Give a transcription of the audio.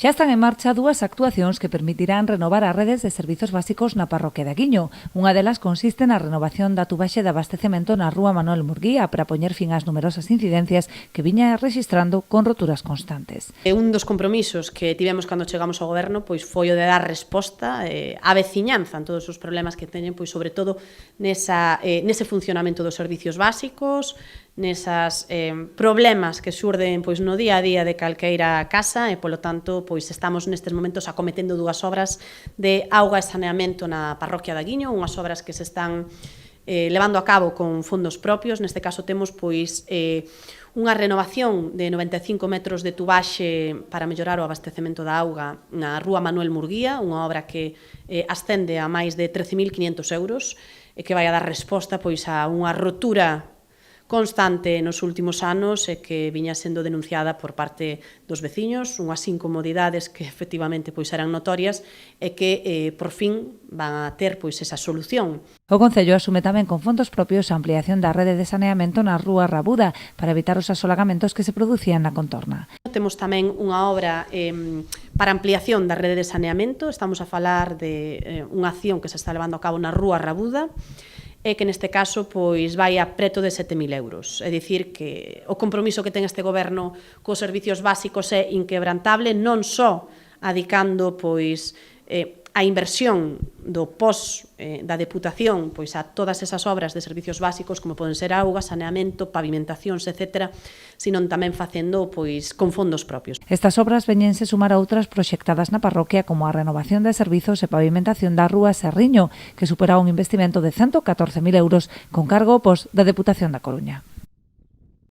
Xa están en marcha dúas actuacións que permitirán renovar as redes de servizos básicos na parroquia de Aguiño. Unha delas consiste na renovación da tubaxe de abastecemento na rúa Manuel Murguía para poñer fin ás numerosas incidencias que viña rexistrando con roturas constantes. Un dos compromisos que tivemos cando chegamos ao goberno pois foi o de dar resposta á veciñanza en todos os problemas que teñen, pois sobre todo nese funcionamento dos servicios básicos, nesas problemas que xurden pois no día a día de calqueira casa e, polo tanto, pois estamos nestes momentos acometendo dúas obras de auga e saneamento na parroquia de Aguiño, unhas obras que se están levando a cabo con fondos propios. Neste caso temos pois unha renovación de 95 metros de tubaxe para mellorar o abastecemento da auga na rúa Manuel Murguía, unha obra que ascende a máis de 13.500 euros e que vai a dar resposta pois a unha rotura constante nos últimos anos e que viña sendo denunciada por parte dos veciños, unhas incomodidades que efectivamente pois eran notorias e que por fin van a ter pois esa solución. O Concello asume tamén con fondos propios a ampliación da rede de saneamento na rúa Rabuda para evitar os asolagamentos que se producían na contorna. Temos tamén unha obra para ampliación da rede de saneamento. Estamos a falar de unha acción que se está levando a cabo na rúa Rabuda e que neste caso pois vai a preto de 7.000 euros. É dicir que o compromiso que ten este goberno cos servicios básicos é inquebrantable, non só adicando pois a inversión do POS da Deputación pois a todas esas obras de servicios básicos como poden ser auga, saneamento, pavimentacións, etc., sino tamén facendo pois con fondos propios. Estas obras veñense sumar a outras proxectadas na parroquia como a renovación de servizos e pavimentación da rúa Serriño, que supera un investimento de 114.000 euros con cargo ao POS da Deputación da Coruña.